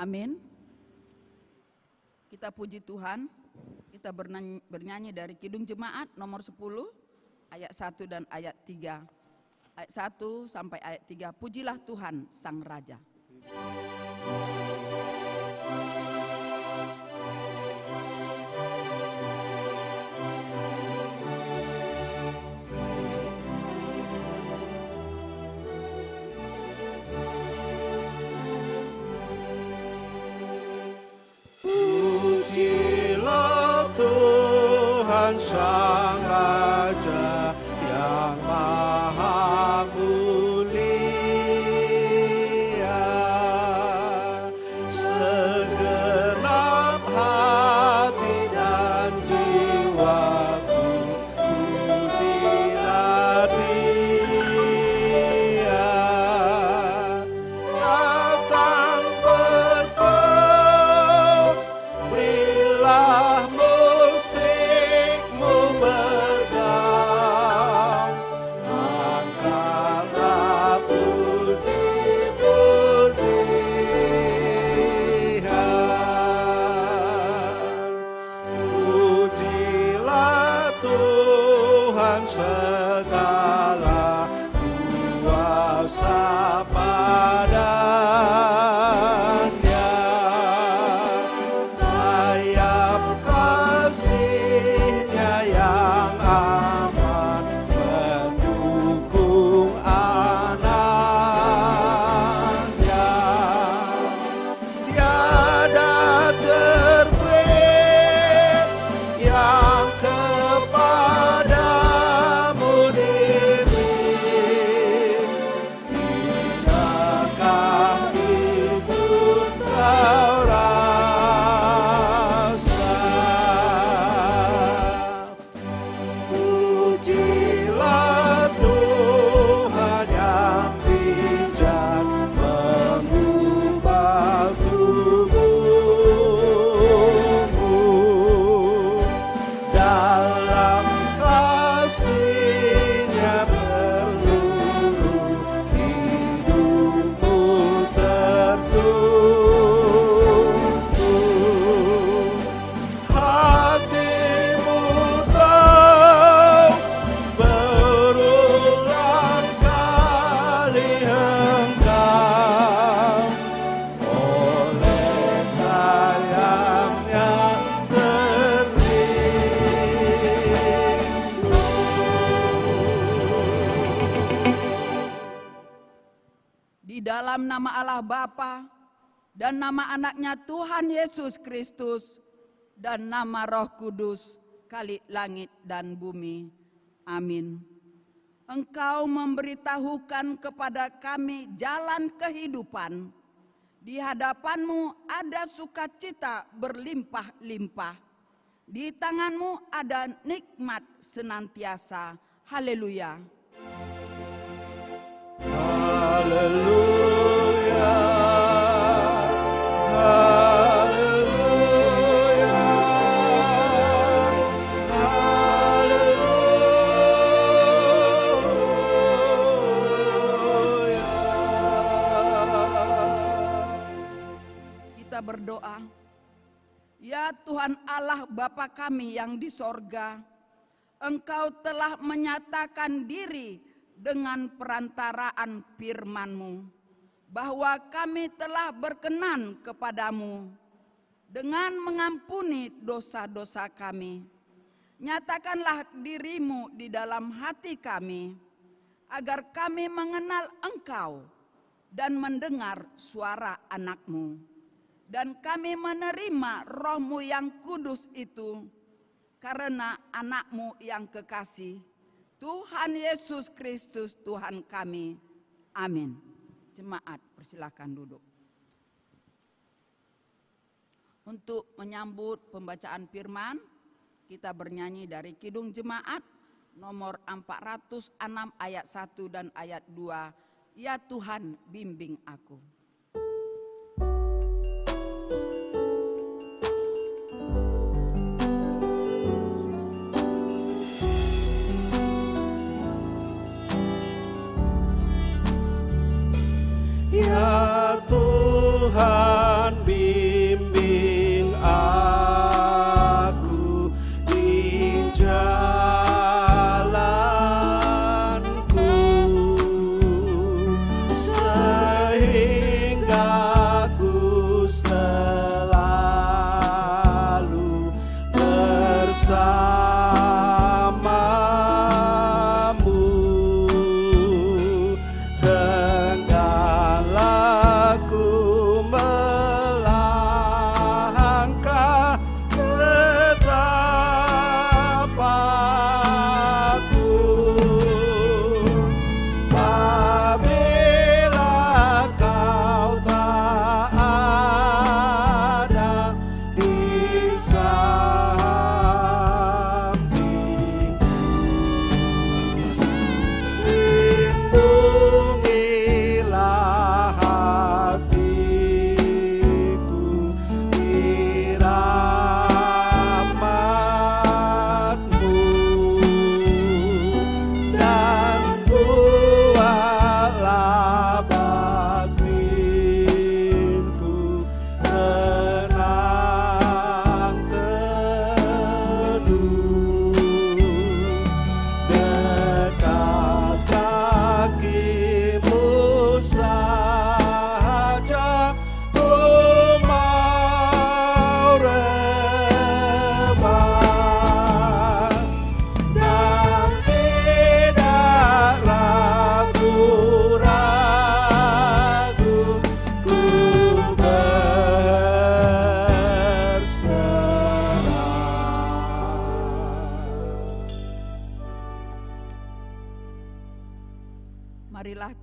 Amin. Kita puji Tuhan. Kita bernyanyi dari Kidung Jemaat nomor 10 ayat 1 dan ayat 3. Ayat 1 sampai ayat 3. Pujilah Tuhan Sang Raja. Sang Raja yang maha mulia, segenap hati dan jiwaku pujilah Dia. Datang berkau, berilah segala kuasa padanya, sayap kasih-Nya yang aman mendukung anaknya, tiada terbit yang dalam nama Allah Bapa dan nama anaknya Tuhan Yesus Kristus dan nama Roh Kudus, Khalik langit dan bumi. Amin. Engkau memberitahukan kepada kami jalan kehidupan. Di hadapanmu ada sukacita berlimpah-limpah. Di tanganmu ada nikmat senantiasa. Haleluya. Haleluya, haleluya, haleluya. Kita berdoa. Ya Tuhan Allah Bapa kami yang di sorga, Engkau telah menyatakan diri dengan perantaraan firman-Mu, bahwa kami telah berkenan kepadamu dengan mengampuni dosa-dosa kami. Nyatakanlah diri-Mu di dalam hati kami, agar kami mengenal Engkau dan mendengar suara anak-Mu. Dan kami menerima Roh-Mu yang kudus itu, karena anak-Mu yang kekasih, Tuhan Yesus Kristus Tuhan kami. Amin. Jemaat, persilakan duduk. Untuk menyambut pembacaan firman, kita bernyanyi dari Kidung Jemaat nomor 406 ayat 1 dan ayat 2. Ya Tuhan, bimbing aku. Ya Tuhan,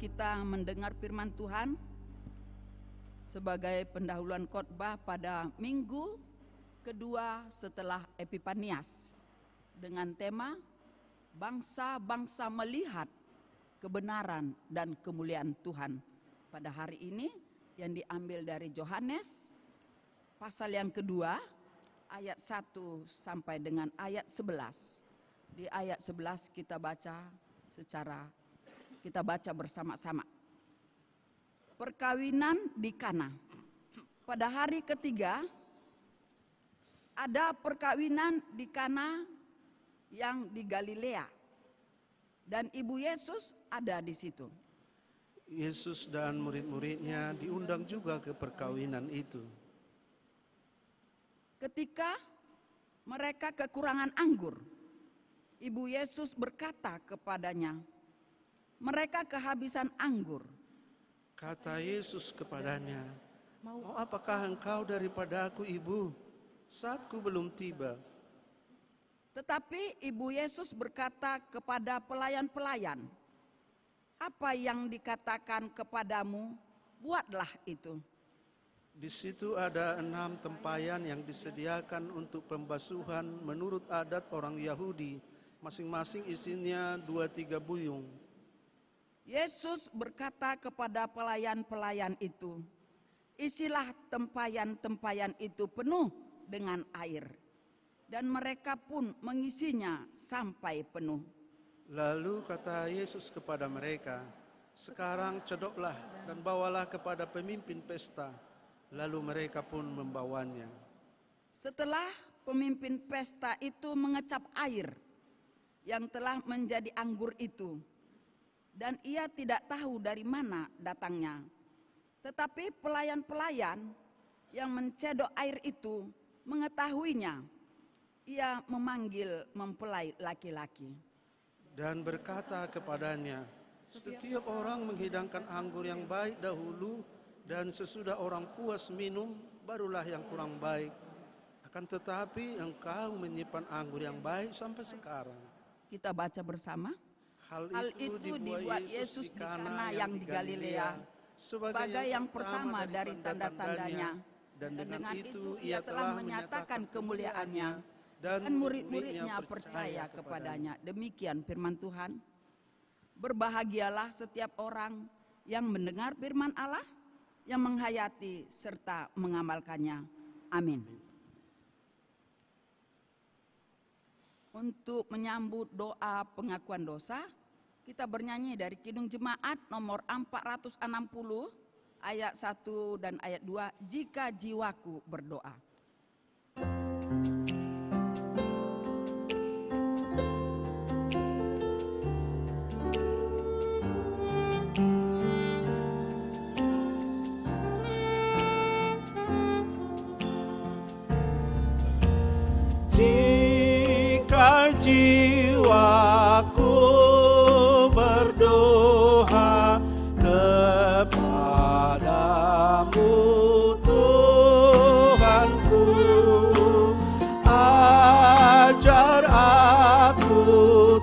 kita mendengar firman Tuhan sebagai pendahuluan khotbah pada minggu kedua setelah Epifanias dengan tema bangsa-bangsa melihat kebenaran dan kemuliaan Tuhan. Pada hari ini yang diambil dari Yohanes pasal yang kedua ayat 1 sampai dengan ayat 11. Di ayat 11 kita baca bersama-sama. Perkawinan di Kana. Pada hari ketiga ada perkawinan di Kana yang di Galilea. Dan Ibu Yesus ada di situ. Yesus dan murid-muridnya diundang juga ke perkawinan itu. Ketika mereka kekurangan anggur, Ibu Yesus berkata kepadanya, mereka kehabisan anggur. Kata Yesus kepadanya, "Mau apakah engkau daripada aku, Ibu? Saatku belum tiba." Tetapi Ibu Yesus berkata kepada pelayan-pelayan, apa yang dikatakan kepadamu, buatlah itu. Di situ ada 6 tempayan yang disediakan untuk pembasuhan menurut adat orang Yahudi. Masing-masing isinya 2-3 buyung. Yesus berkata kepada pelayan-pelayan itu, isilah tempayan-tempayan itu penuh dengan air. Dan mereka pun mengisinya sampai penuh. Lalu kata Yesus kepada mereka, "Sekarang cedoklah dan bawalah kepada pemimpin pesta." Lalu mereka pun membawanya. Setelah pemimpin pesta itu mengecap air yang telah menjadi anggur itu, dan ia tidak tahu dari mana datangnya. Tetapi pelayan-pelayan yang mencedok air itu mengetahuinya. Ia memanggil mempelai laki-laki dan berkata kepadanya, "Setiap orang menghidangkan anggur yang baik dahulu, dan sesudah orang puas minum, barulah yang kurang baik. Akan tetapi engkau menyimpan anggur yang baik sampai sekarang." Kita baca bersama. Hal itu dibuat Yesus di Kana yang di Galilea sebagai yang pertama dari tanda-tandanya, dan dengan itu ia telah menyatakan kemuliaannya, dan murid-muridnya percaya kepadanya. Demikian firman Tuhan. Berbahagialah setiap orang yang mendengar firman Allah, yang menghayati serta mengamalkannya. Amin. Untuk menyambut doa pengakuan dosa, kita bernyanyi dari Kidung Jemaat nomor 460 ayat 1 dan ayat 2, "Jika jiwaku berdoa." Jika jiwaku berdoa kepadamu, Tuhanku, ajar aku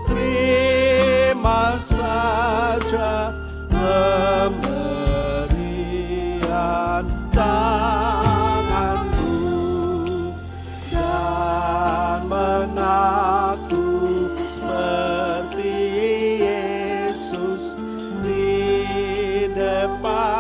terima saja pemberian tanganmu, dan mengaku seperti Yesus di depan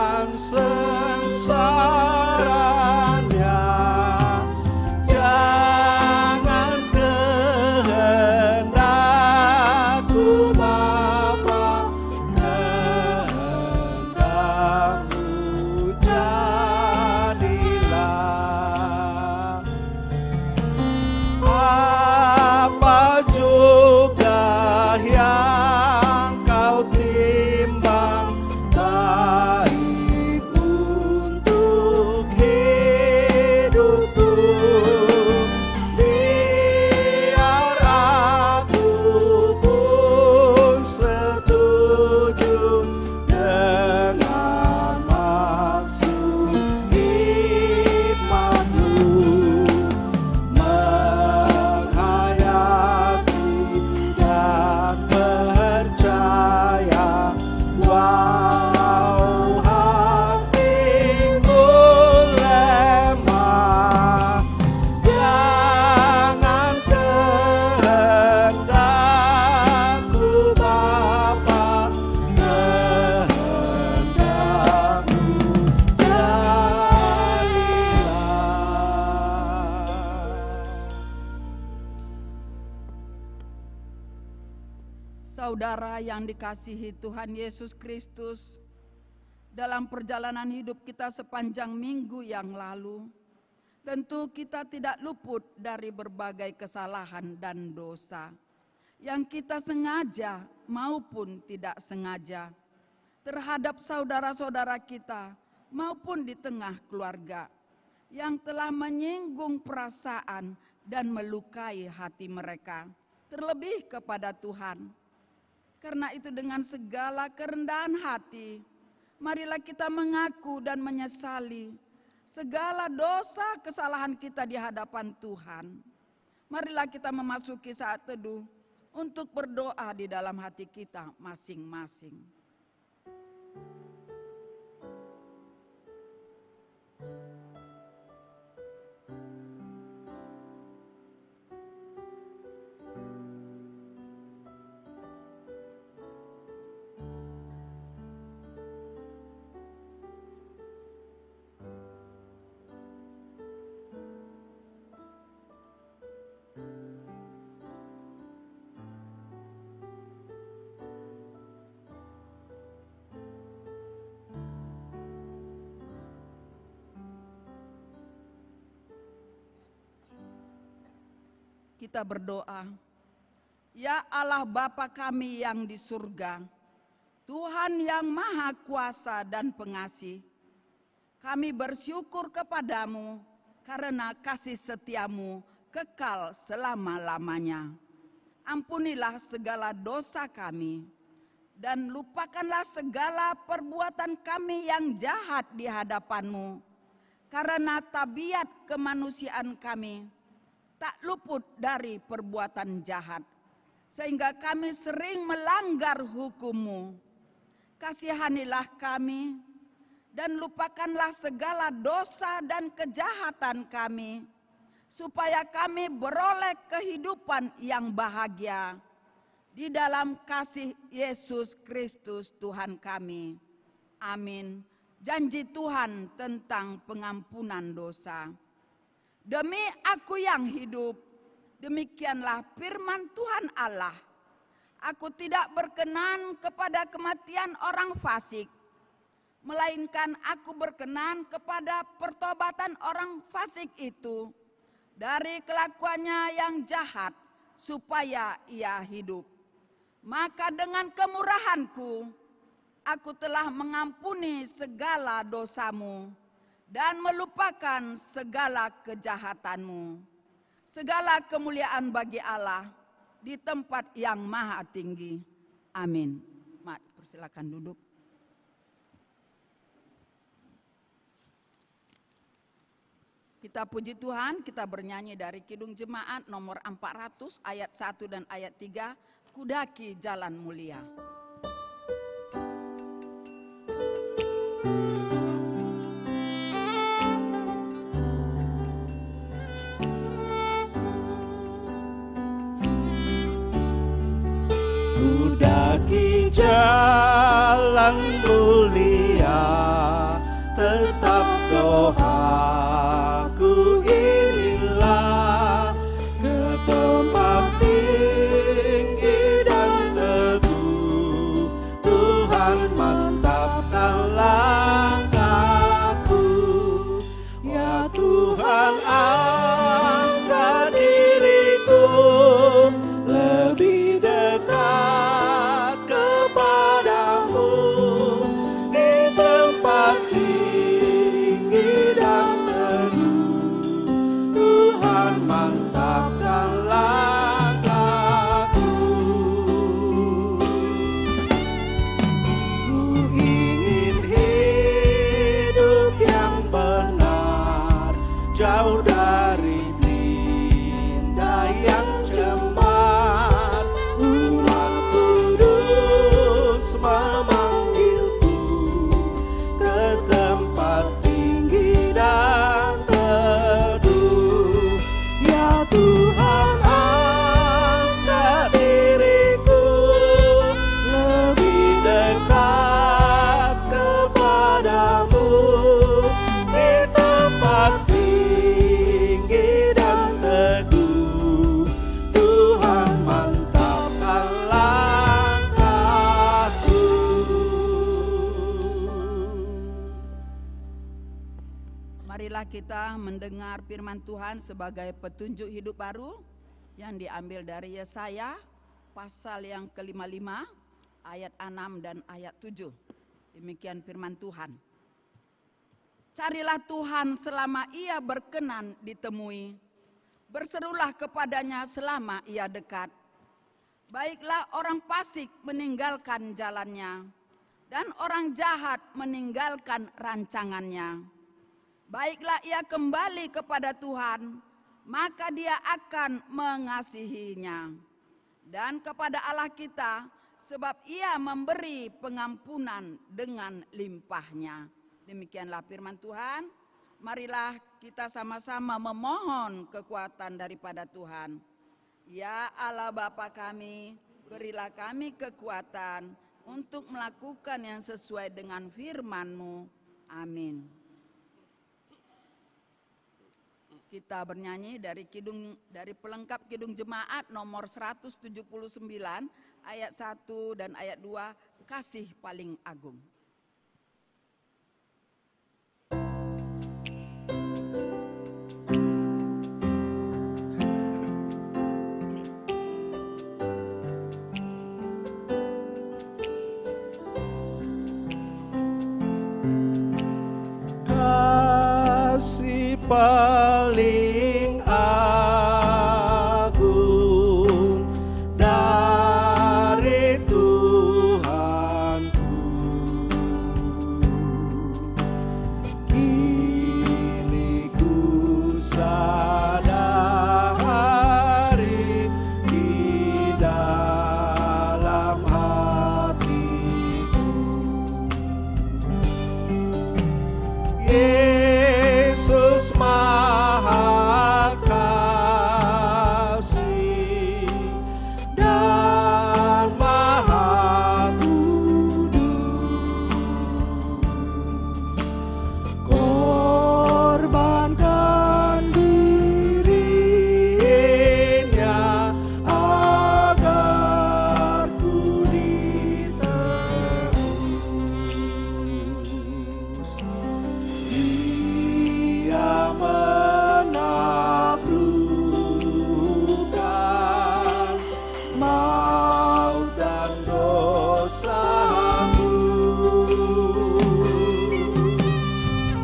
Saudara yang dikasihi Tuhan Yesus Kristus, dalam perjalanan hidup kita sepanjang minggu yang lalu, tentu kita tidak luput dari berbagai kesalahan dan dosa yang kita sengaja maupun tidak sengaja terhadap saudara-saudara kita maupun di tengah keluarga yang telah menyinggung perasaan dan melukai hati mereka, terlebih kepada Tuhan. Karena itu dengan segala kerendahan hati, marilah kita mengaku dan menyesali segala dosa kesalahan kita di hadapan Tuhan. Marilah kita memasuki saat teduh untuk berdoa di dalam hati kita masing-masing. Kita berdoa. Ya Allah Bapa kami yang di surga, Tuhan yang maha kuasa dan pengasih, kami bersyukur kepadamu karena kasih setiamu kekal selama-lamanya. Ampunilah segala dosa kami dan lupakanlah segala perbuatan kami yang jahat di hadapanmu, karena tabiat kemanusiaan kami tak luput dari perbuatan jahat, sehingga kami sering melanggar hukum-Mu. Kasihanilah kami dan lupakanlah segala dosa dan kejahatan kami, supaya kami beroleh kehidupan yang bahagia di dalam kasih Yesus Kristus Tuhan kami. Amin. Janji Tuhan tentang pengampunan dosa. Demi aku yang hidup, demikianlah firman Tuhan Allah. Aku tidak berkenan kepada kematian orang fasik, melainkan aku berkenan kepada pertobatan orang fasik itu dari kelakuannya yang jahat, supaya ia hidup. Maka dengan kemurahanku, aku telah mengampuni segala dosamu dan melupakan segala kejahatanmu. Segala kemuliaan bagi Allah di tempat yang maha tinggi. Amin. Mak, persilakan duduk. Kita puji Tuhan, kita bernyanyi dari Kidung Jemaat nomor 400 ayat 1 dan ayat 3, Kudaki Jalan Mulia. Kudaki jalan mulia, tetap doaku inilah, ke tempat tinggi dan teguh Tuhan mantapkan langkahku. Ya Tuhan, angkat diriku lebih dekat kepadamu, di tempat tinggi dan teduh Tuhan mantapkan langkahku. Ku ingin hidup yang benar, jauh dari tindak yang cemar. Umat kudus memanggilku ke tempat tinggi dan teduh. Ya Tuhan, angkat diriku lebih dekat kepadamu, di tempat tinggi Marilah kita mendengar firman Tuhan sebagai petunjuk hidup baru yang diambil dari Yesaya pasal yang ke-55 ayat 6 dan ayat 7. Demikian firman Tuhan. Carilah Tuhan selama ia berkenan ditemui. Berserulah kepadanya selama ia dekat. Baiklah orang fasik meninggalkan jalannya, dan orang jahat meninggalkan rancangannya. Baiklah ia kembali kepada Tuhan, maka dia akan mengasihinya. Dan kepada Allah kita, sebab ia memberi pengampunan dengan limpahnya. Demikianlah firman Tuhan. Marilah kita sama-sama memohon kekuatan daripada Tuhan. Ya Allah Bapa kami, berilah kami kekuatan untuk melakukan yang sesuai dengan firman-Mu. Amin. Kita bernyanyi dari pelengkap Kidung Jemaat nomor 179 ayat 1 dan ayat 2, Kasih Paling Agung. Kasih paling agung dari Tuhanku, kini ku sadari di dalam hatiku. Yesus Maha Kasih dan Maha Kudus, korbankan dirinya agar ku ditebus. Dia menaklukkan maut dan dosaku.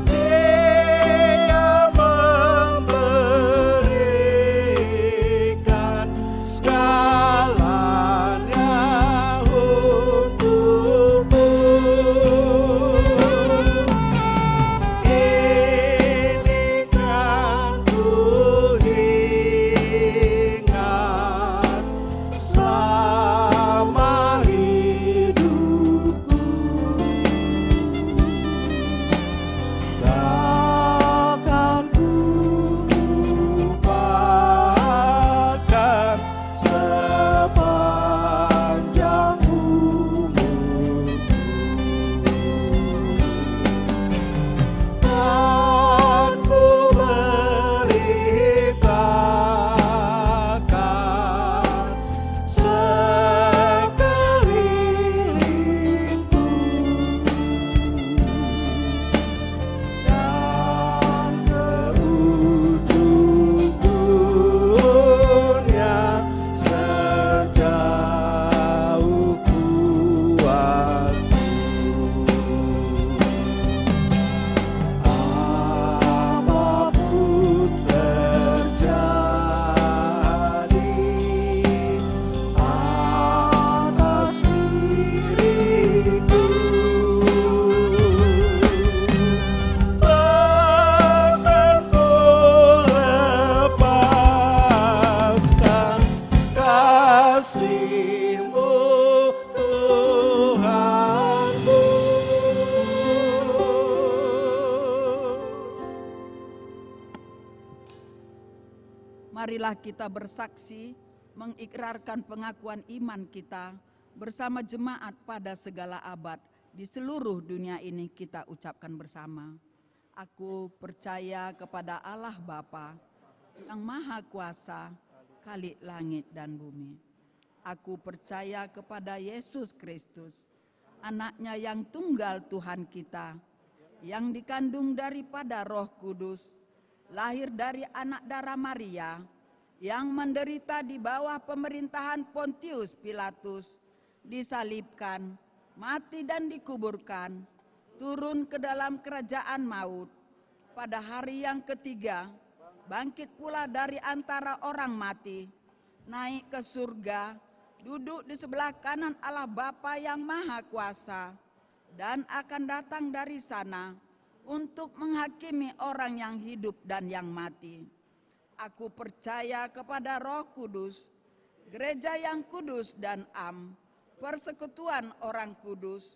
Dia memberikan segalanya untukku. Ini kan ku ingat selama hidupku. Takkan ku lupakan sepanjang umurku. Dan ku beritakan sekelilingku, dan ke ujung dunia sejauh kuatku. Apapun terjadi atas diriku, takkan ku lepaskan kasih-Mu, Tuhanku. Marilah kita bersaksi mengikrarkan pengakuan iman kita bersama jemaat pada segala abad di seluruh dunia ini. Kita ucapkan bersama. Aku percaya kepada Allah Bapa yang Maha Kuasa, Khalik langit dan bumi. Aku percaya kepada Yesus Kristus, Anak-Nya yang tunggal Tuhan kita, yang dikandung daripada Roh Kudus, lahir dari anak darah Maria, yang menderita di bawah pemerintahan Pontius Pilatus, disalibkan, mati dan dikuburkan, turun ke dalam kerajaan maut. Pada hari yang ketiga, bangkit pula dari antara orang mati, naik ke surga, duduk di sebelah kanan Allah Bapa yang Maha Kuasa, dan akan datang dari sana untuk menghakimi orang yang hidup dan yang mati. Aku percaya kepada Roh Kudus, gereja yang kudus dan am, persekutuan orang kudus,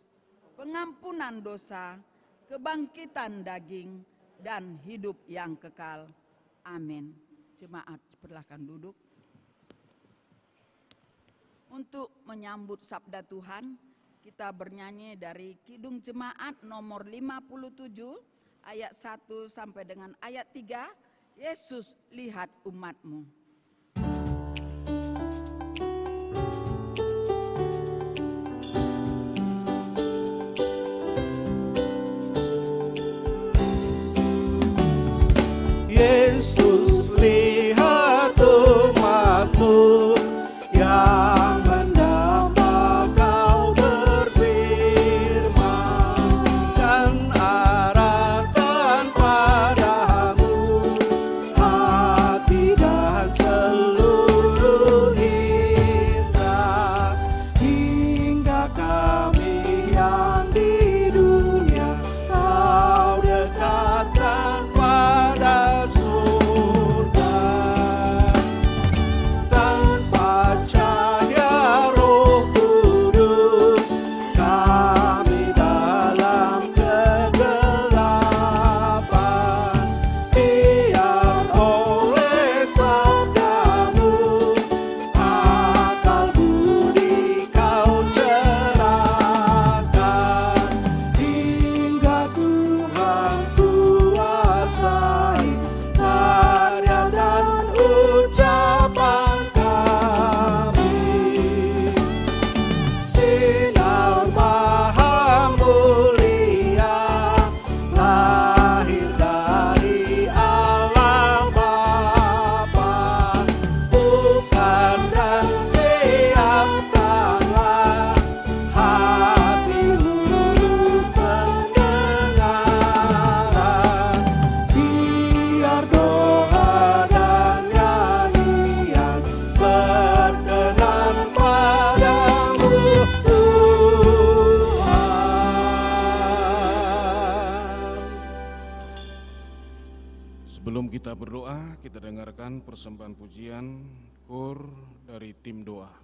pengampunan dosa, kebangkitan daging, dan hidup yang kekal. Amin. Jemaat, persilakan duduk. Untuk menyambut sabda Tuhan, kita bernyanyi dari Kidung Jemaat nomor 57 ayat 1 sampai dengan ayat 3. Yesus, lihat umat-Mu. Yesus, lihat umat-Mu yang mendamba Kau berfirman, dan arahkan padamu hati dan seluruh indera, hingga kami yang di dunia Kau dekatkan pada surga. Tanpa cahaya Roh Kudus, kami dalam kegelapan. Biar oleh sabda-Mu akal budi Kau cerahkan, hingga Tuhan kuasai karya dan ucapan kami. Sinar Maha Mulia lahir dari Allah Bapa, bukan dan siapkanlah hati untuk pendengaran. Biar doa dan nyanyian berkenan padamu, Tuhan. Sebelum kita berdoa, kita dengarkan persembahan pujian KOR dari tim doa.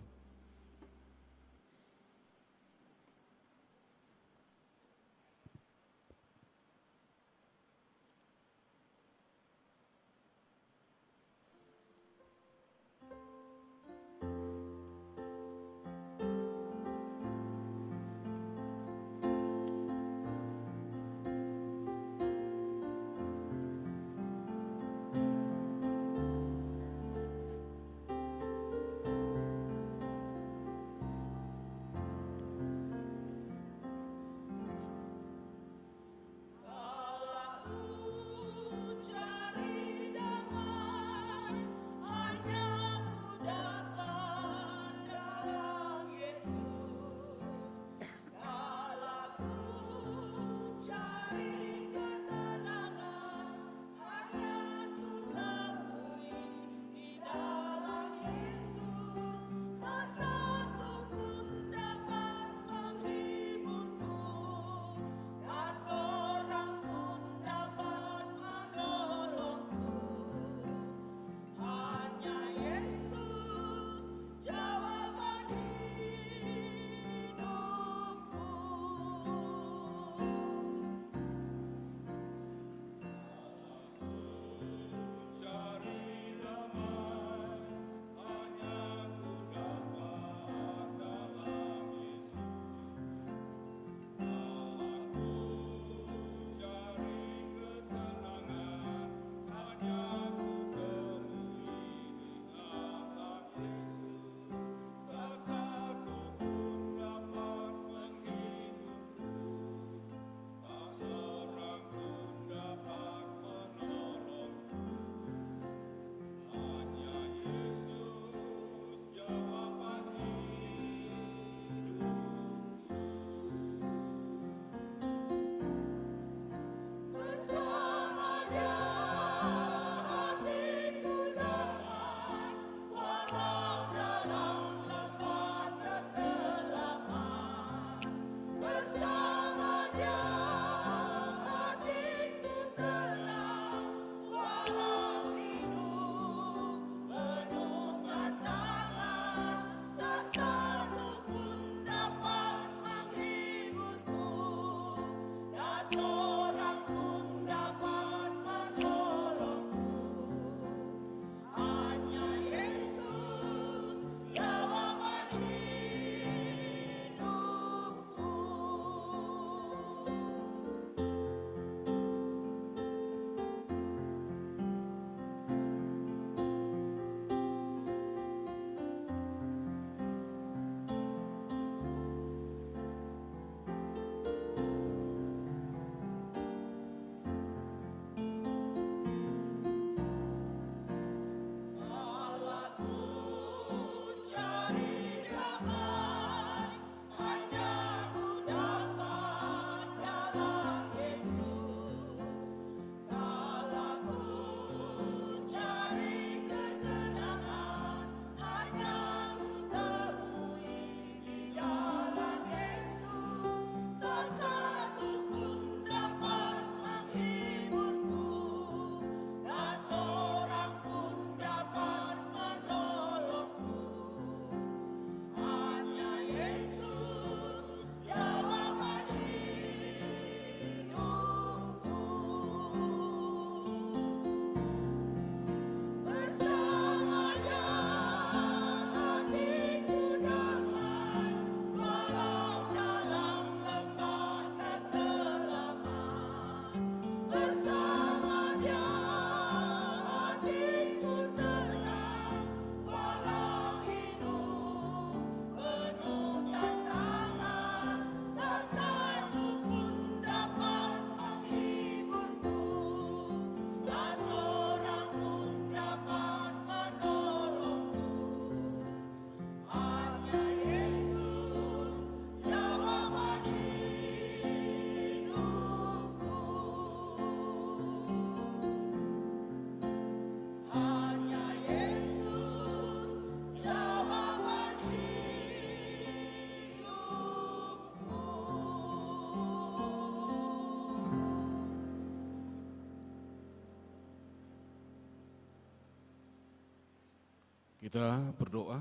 Kita berdoa.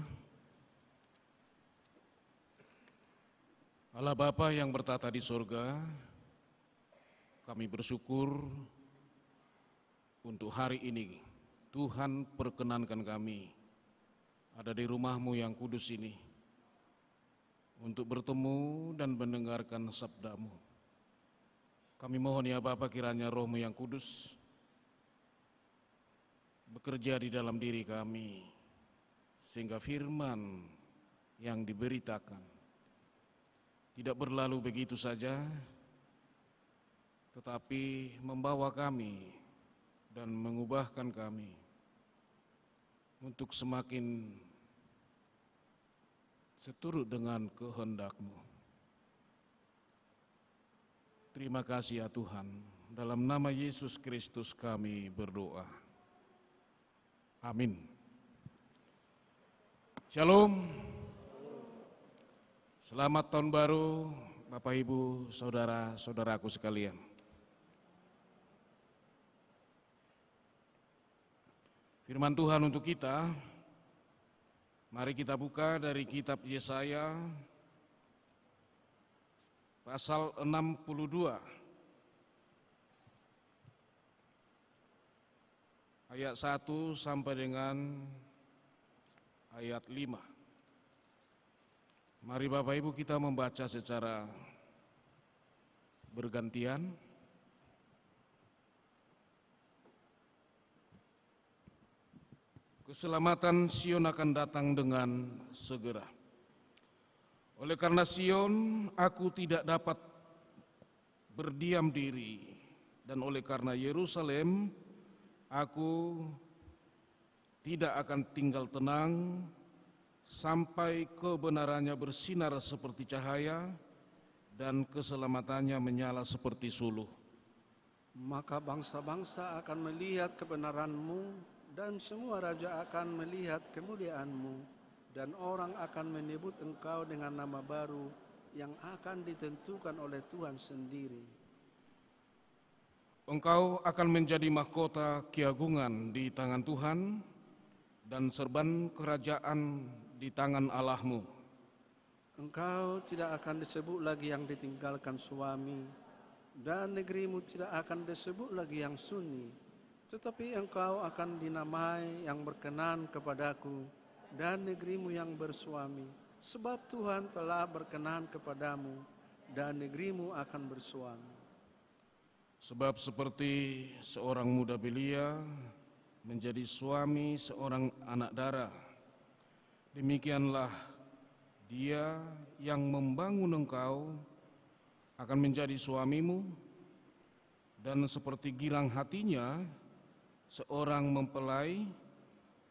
Allah Bapa yang bertata di surga, kami bersyukur untuk hari ini. Tuhan perkenankan kami ada di rumah-Mu yang kudus ini untuk bertemu dan mendengarkan sabda-Mu. Kami mohon ya Bapa, kiranya Roh-Mu yang kudus bekerja di dalam diri kami, sehingga firman yang diberitakan tidak berlalu begitu saja, tetapi membawa kami dan mengubahkan kami untuk semakin seturut dengan kehendak-Mu. Terima kasih ya Tuhan, dalam nama Yesus Kristus kami berdoa. Amin. Shalom. Selamat tahun baru Bapak Ibu, saudara-saudaraku sekalian. Firman Tuhan untuk kita, mari kita buka dari kitab Yesaya pasal 62 ayat 1 sampai dengan ayat 5. Mari Bapak Ibu kita membaca secara bergantian. Keselamatan Sion akan datang dengan segera. Oleh karena Sion, aku tidak dapat berdiam diri, dan oleh karena Yerusalem, aku tidak akan tinggal tenang sampai kebenarannya bersinar seperti cahaya dan keselamatannya menyala seperti suluh. Maka bangsa-bangsa akan melihat kebenaran-Mu, dan semua raja akan melihat kemuliaan-Mu, dan orang akan menyebut Engkau dengan nama baru yang akan ditentukan oleh Tuhan sendiri. Engkau akan menjadi mahkota keagungan di tangan Tuhan dan serban kerajaan di tangan Allah-Mu. Engkau tidak akan disebut lagi yang ditinggalkan suami, dan negerimu tidak akan disebut lagi yang sunyi, tetapi engkau akan dinamai yang berkenan kepadaku, dan negerimu yang bersuami, sebab Tuhan telah berkenan kepadamu, dan negerimu akan bersuami. Sebab seperti seorang muda belia menjadi suami seorang anak dara, demikianlah dia yang membangun engkau akan menjadi suamimu, dan seperti girang hatinya seorang mempelai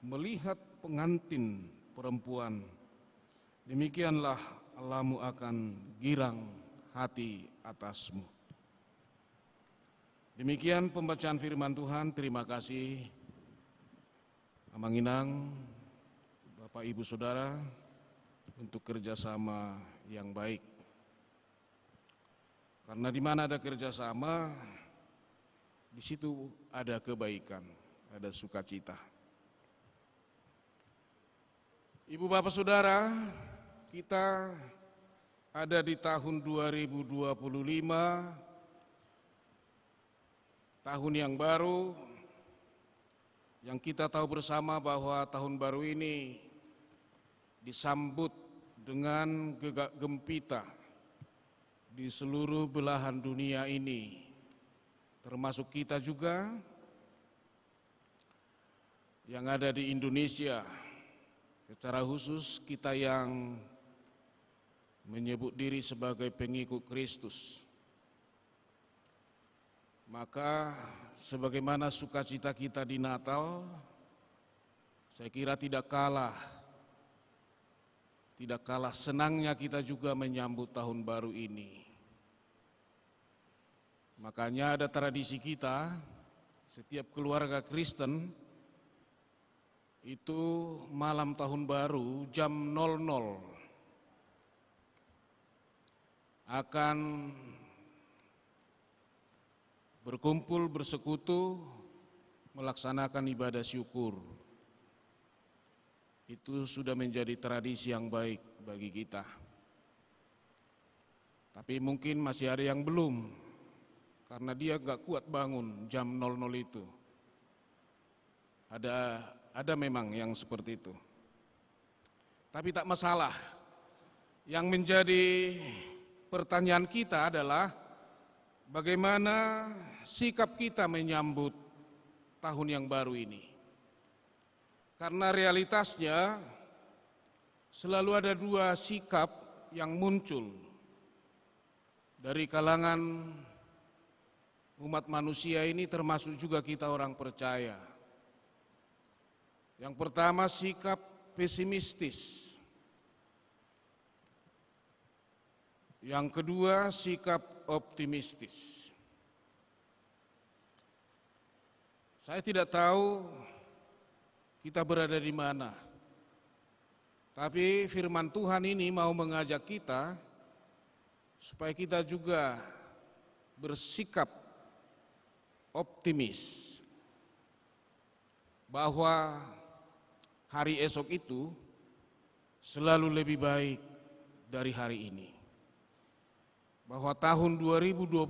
melihat pengantin perempuan, demikianlah Allah-Mu akan girang hati atasmu. Demikian pembacaan firman Tuhan. Terima kasih Amanginang, Bapak Ibu Saudara, untuk kerjasama yang baik. Karena di mana ada kerjasama, di situ ada kebaikan, ada sukacita. Ibu Bapak Saudara, kita ada di tahun 2025, tahun yang baru, yang kita tahu bersama bahwa tahun baru ini disambut dengan gegap gempita di seluruh belahan dunia ini, termasuk kita juga yang ada di Indonesia, secara khusus kita yang menyebut diri sebagai pengikut Kristus. Maka sebagaimana sukacita kita di Natal, saya kira tidak kalah senangnya kita juga menyambut tahun baru ini. Makanya ada tradisi kita, setiap keluarga Kristen itu malam tahun baru jam 00 akan berkumpul, bersekutu, melaksanakan ibadah syukur. itu sudah menjadi tradisi yang baik bagi kita. Tapi mungkin masih ada yang belum, karena dia gak kuat bangun jam 00 itu. Ada memang yang seperti itu. Tapi tak masalah. Yang menjadi pertanyaan kita adalah bagaimana sikap kita menyambut tahun yang baru ini. Karena realitasnya selalu ada dua sikap yang muncul dari kalangan umat manusia ini, termasuk juga kita orang percaya. Yang pertama, sikap pesimistis. Yang kedua, sikap optimistis. Saya tidak tahu kita berada di mana, tapi firman Tuhan ini mau mengajak kita supaya kita juga bersikap optimis bahwa hari esok itu selalu lebih baik dari hari ini. Bahwa tahun 2025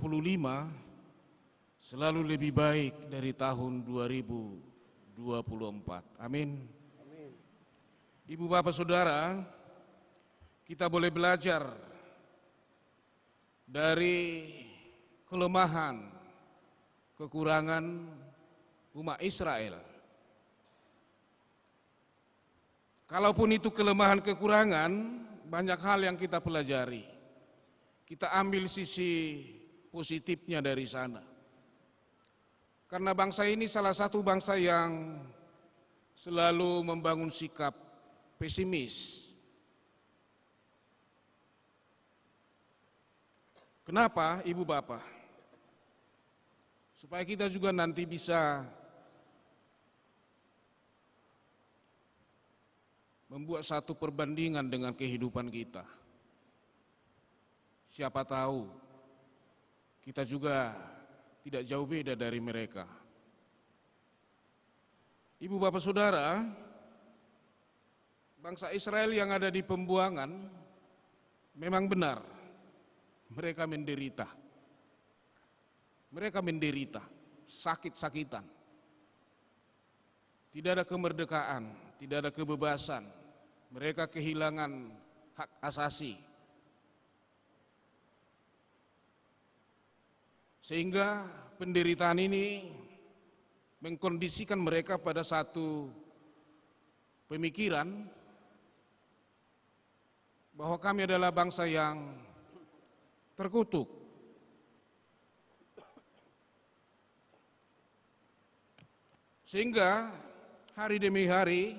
selalu lebih baik dari tahun 2024. Amin. Ibu bapak saudara, kita boleh belajar dari kelemahan, kekurangan umat Israel. Kalaupun itu kelemahan kekurangan, banyak hal yang kita pelajari. Kita ambil sisi positifnya dari sana. Karena bangsa ini salah satu bangsa yang selalu membangun sikap pesimis. Kenapa, Ibu Bapak? Supaya kita juga nanti bisa membuat satu perbandingan dengan kehidupan kita. Siapa tahu kita juga tidak jauh beda dari mereka. Ibu bapak saudara, bangsa Israel yang ada di pembuangan memang benar, mereka menderita. Mereka menderita, sakit-sakitan. Tidak ada kemerdekaan, tidak ada kebebasan. Mereka kehilangan hak asasi. Sehingga penderitaan ini mengkondisikan mereka pada satu pemikiran bahwa kami adalah bangsa yang terkutuk. Sehingga hari demi hari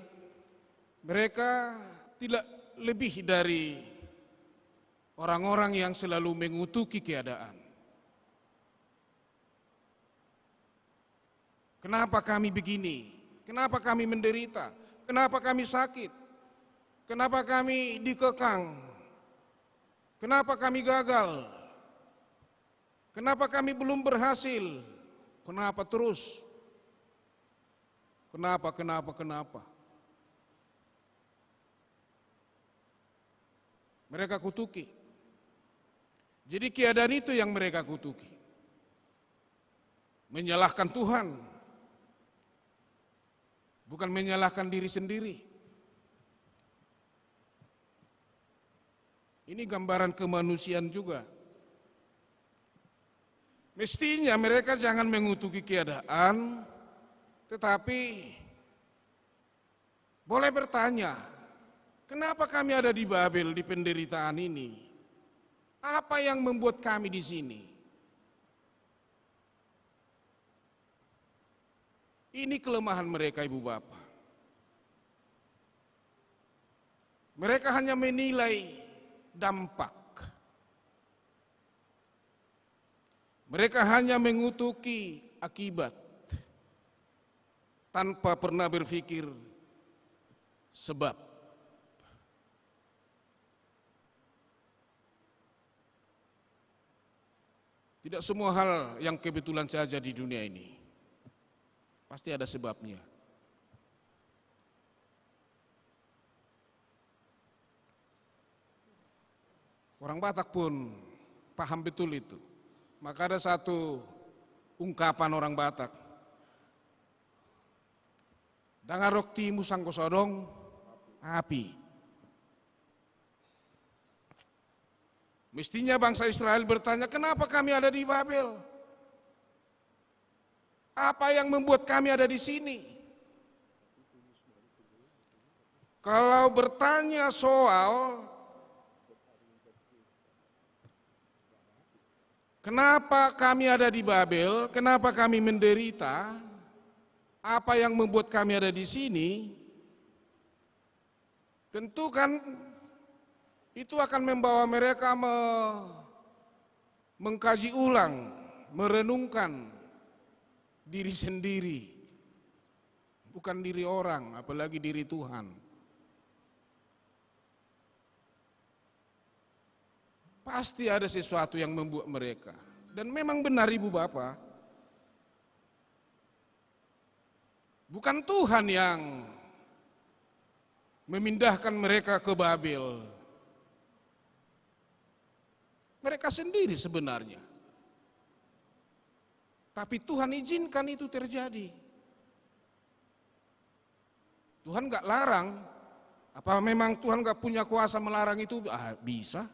mereka tidak lebih dari orang-orang yang selalu mengutuki keadaan. Kenapa kami begini? Kenapa kami menderita? Kenapa kami sakit? Kenapa kami dikekang? Kenapa kami gagal? Kenapa kami belum berhasil? Kenapa terus? Kenapa? Mereka kutuki. Jadi keadaan itu yang mereka kutuki. Menyalahkan Tuhan, bukan menyalahkan diri sendiri. Ini gambaran kemanusiaan juga. Mestinya mereka jangan mengutuki keadaan, tetapi boleh bertanya, kenapa kami ada di Babel, di penderitaan ini? Apa yang membuat kami di sini? Ini kelemahan mereka, Ibu Bapak. Mereka hanya menilai dampak. Mereka hanya mengutuki akibat tanpa pernah berpikir sebab. Tidak semua hal yang kebetulan saja di dunia ini, pasti ada sebabnya. Orang Batak pun paham betul itu. Maka ada satu ungkapan orang Batak. Dangarok timu sangko sodong api. Mestinya bangsa Israel bertanya, kenapa kami ada di Babel? Apa yang membuat kami ada di sini? Kalau bertanya soal kenapa kami ada di Babel, kenapa kami menderita, apa yang membuat kami ada di sini, tentu kan itu akan membawa mereka mengkaji ulang, merenungkan diri sendiri, bukan diri orang, apalagi diri Tuhan. Pasti ada sesuatu yang membuat mereka. Dan memang benar Ibu Bapak, bukan Tuhan yang memindahkan mereka ke Babel. Mereka sendiri sebenarnya. Tapi Tuhan izinkan itu terjadi. Tuhan gak larang. Apa memang Tuhan gak punya kuasa melarang itu? Bisa.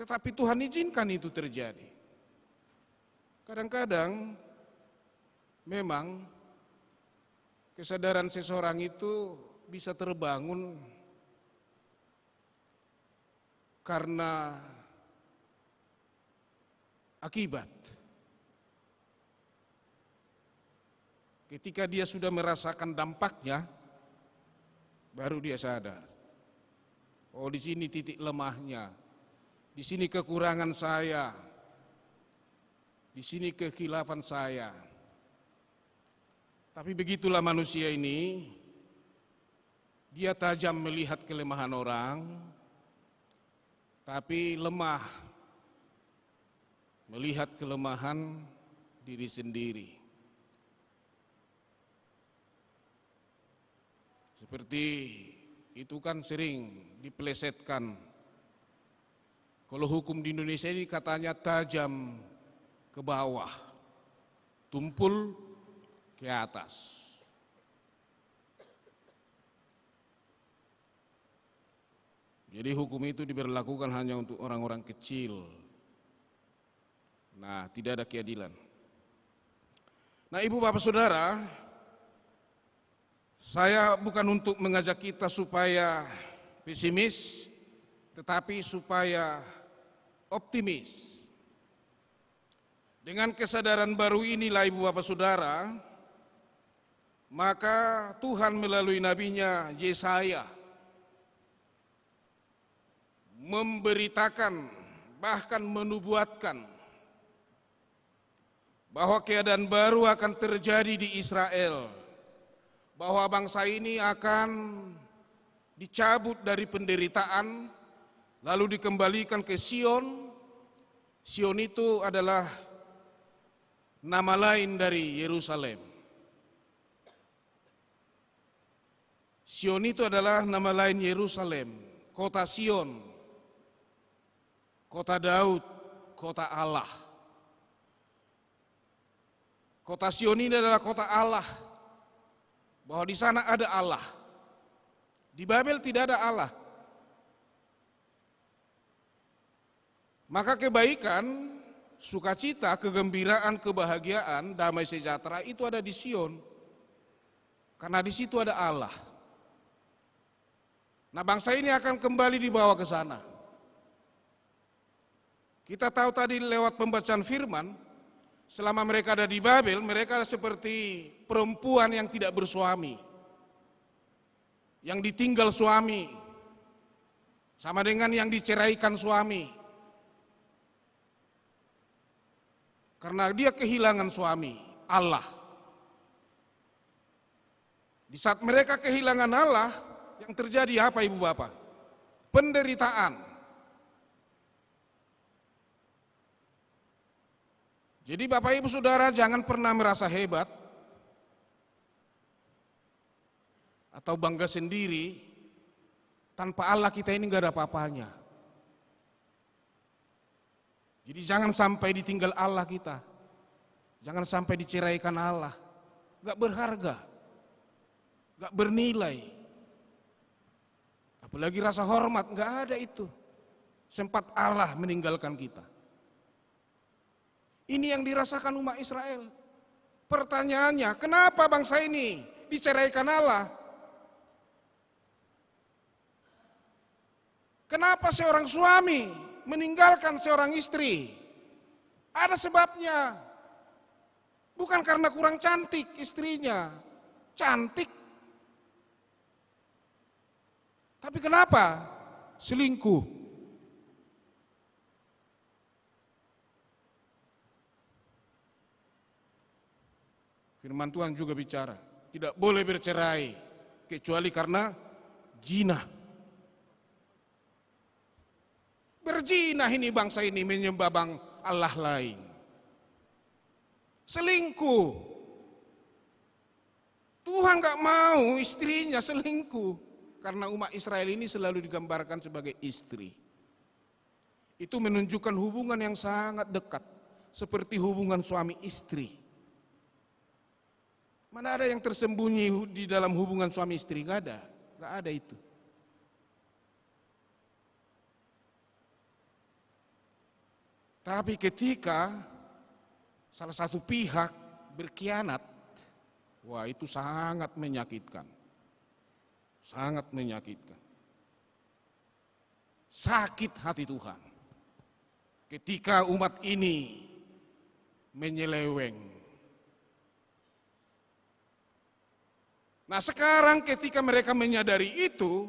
Tetapi Tuhan izinkan itu terjadi. Kadang-kadang memang kesadaran seseorang itu bisa terbangun karena akibat. Ketika dia sudah merasakan dampaknya, baru dia sadar. Oh, di sini titik lemahnya. Di sini kekurangan saya, di sini kekhilafan saya. Tapi begitulah manusia ini, dia tajam melihat kelemahan orang, tapi lemah melihat kelemahan diri sendiri. Seperti itu kan sering dipelesetkan. Kalau hukum di Indonesia ini katanya tajam ke bawah, tumpul ke atas. Jadi hukum itu diberlakukan hanya untuk orang-orang kecil. Nah, tidak ada keadilan. Nah, Ibu Bapak Saudara, saya bukan untuk mengajak kita supaya pesimis, tetapi supaya optimis. Dengan kesadaran baru inilah Ibu Bapak Saudara, maka Tuhan melalui nabinya Yesaya memberitakan, bahkan menubuatkan bahwa keadaan baru akan terjadi di Israel, bahwa bangsa ini akan dicabut dari penderitaan, lalu dikembalikan ke Sion. Sion itu adalah nama lain dari Yerusalem. Sion itu adalah nama lain Yerusalem, kota Sion, kota Daud, kota Allah. Kota Sion ini adalah kota Allah, bahwa di sana ada Allah. Di Babel tidak ada Allah. Maka kebaikan, sukacita, kegembiraan, kebahagiaan, damai sejahtera itu ada di Sion. Karena di situ ada Allah. Nah, bangsa ini akan kembali dibawa ke sana. Kita tahu tadi lewat pembacaan firman, selama mereka ada di Babel, mereka seperti perempuan yang tidak bersuami, yang ditinggal suami, sama dengan yang diceraikan suami. Karena dia kehilangan suami, Allah. Di saat mereka kehilangan Allah, yang terjadi apa Ibu Bapak? Penderitaan. Jadi Bapak Ibu Saudara jangan pernah merasa hebat atau bangga sendiri Tanpa Allah kita ini nggak ada apa-apanya. Jadi jangan sampai ditinggal Allah kita. Jangan sampai diceraikan Allah. Nggak berharga. Nggak bernilai. Apalagi rasa hormat, nggak ada itu. Sempat Allah meninggalkan kita. Ini yang dirasakan umat Israel. Pertanyaannya, kenapa bangsa ini diceraikan Allah? Kenapa seorang suami meninggalkan seorang istri? Ada sebabnya. Bukan karena kurang cantik istrinya. Cantik. Tapi kenapa? Selingkuh. Firman Tuhan juga bicara, tidak boleh bercerai kecuali karena zina. Berzina ini bangsa ini menyembah Allah lain. Selingkuh. Tuhan gak mau istrinya selingkuh. Karena umat Israel ini selalu digambarkan sebagai istri. Itu menunjukkan hubungan yang sangat dekat. Seperti hubungan suami istri. Mana ada yang tersembunyi di dalam hubungan suami istri? Gak ada. Gak ada itu. Tapi ketika salah satu pihak berkhianat, wah itu sangat menyakitkan. Sangat menyakitkan. Sakit hati Tuhan. Ketika umat ini menyeleweng. Nah sekarang ketika mereka menyadari itu,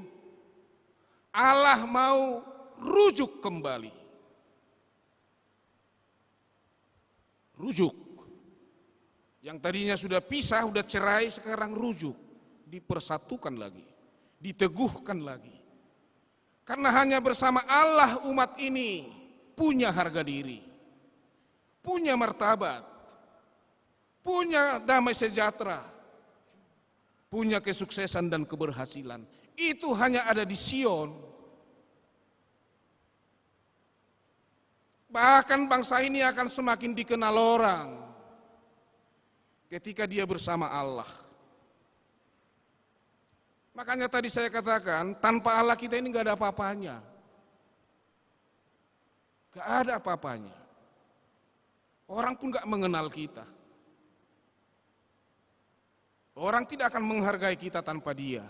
Allah mau rujuk kembali. Rujuk. Yang tadinya sudah pisah, sudah cerai, sekarang rujuk. Dipersatukan lagi. Diteguhkan lagi. Karena hanya bersama Allah umat ini punya harga diri. Punya martabat. Punya damai sejahtera. Punya kesuksesan dan keberhasilan. Itu hanya ada di Sion. Bahkan bangsa ini akan semakin dikenal orang ketika dia bersama Allah. Makanya tadi saya katakan, tanpa Allah kita ini gak ada apa-apanya. Gak ada apa-apanya. Orang pun gak mengenal kita. Orang tidak akan menghargai kita tanpa dia.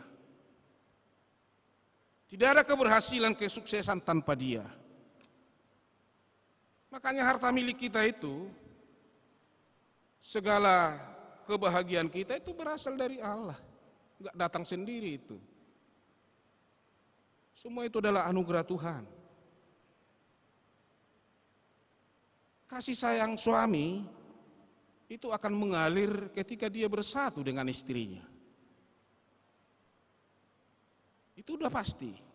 Tidak ada keberhasilan, kesuksesan tanpa dia. Makanya harta milik kita itu, segala kebahagiaan kita itu berasal dari Allah. Enggak datang sendiri itu. Semua itu adalah anugerah Tuhan. Kasih sayang suami itu akan mengalir ketika dia bersatu dengan istrinya. Itu udah pasti.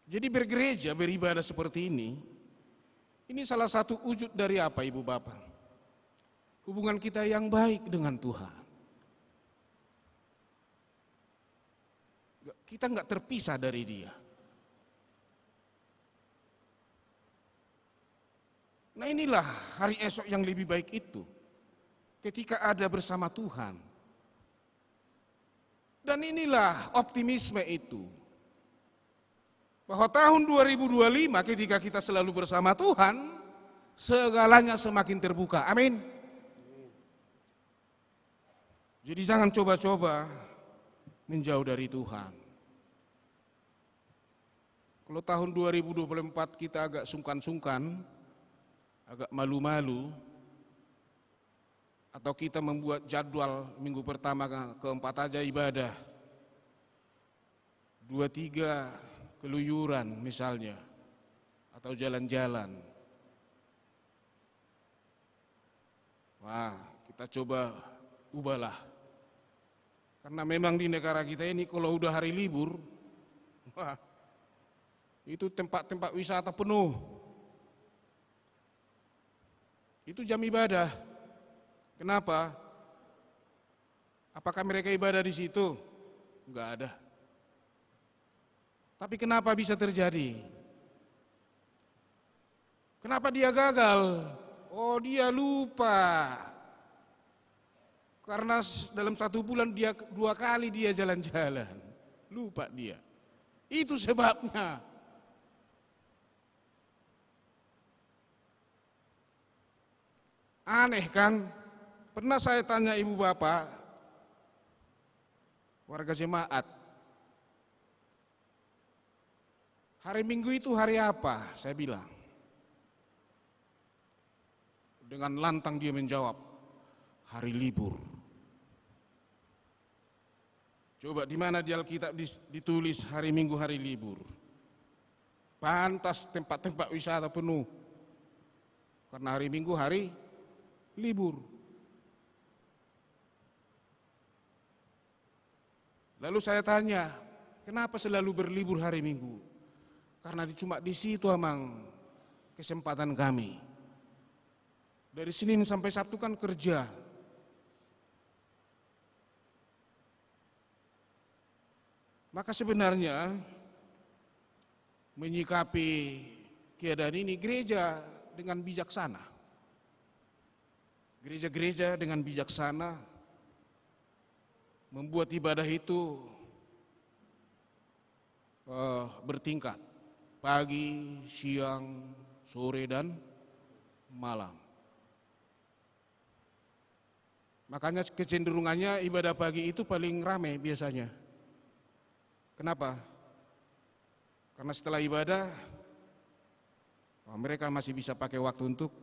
Jadi bergereja, beribadah seperti ini salah satu wujud dari apa Ibu Bapak? Hubungan kita yang baik dengan Tuhan. Kita enggak terpisah dari Dia. Nah inilah hari esok yang lebih baik itu. Ketika ada bersama Tuhan. Dan inilah optimisme itu. Bahwa tahun 2025 ketika kita selalu bersama Tuhan, segalanya semakin terbuka. Amin. Jadi jangan coba-coba menjauh dari Tuhan. Kalau tahun 2024 kita agak sungkan-sungkan, agak malu-malu, atau kita membuat jadwal minggu pertama keempat aja ibadah, 2-3 keluyuran misalnya, atau jalan-jalan. Wah, kita coba ubahlah. Karena memang di negara kita ini kalau udah hari libur, wah, itu tempat-tempat wisata penuh. Itu jam ibadah. Kenapa? Apakah mereka ibadah di situ? Enggak ada. Tapi kenapa bisa terjadi? Kenapa dia gagal? Oh, dia lupa. Karena dalam 1 bulan dia 2 kali dia jalan-jalan. Lupa dia. Itu sebabnya. Aneh kan? Pernah saya tanya ibu bapak, warga jemaat, hari Minggu itu hari apa? Saya bilang. Dengan lantang dia menjawab, hari libur. Coba di mana di Alkitab ditulis hari Minggu hari libur? Pantas tempat-tempat wisata penuh. Karena hari Minggu hari libur. Lalu saya tanya, kenapa selalu berlibur hari Minggu? Karena cuma di situ amang kesempatan kami. Dari Senin sampai Sabtu kan kerja. Maka sebenarnya menyikapi keadaan ini gereja dengan bijaksana. Gereja-gereja dengan bijaksana membuat ibadah itu bertingkat. Pagi, siang, sore, dan malam. Makanya kecenderungannya ibadah pagi itu paling ramai biasanya. Kenapa? Karena setelah ibadah, mereka masih bisa pakai waktu untuk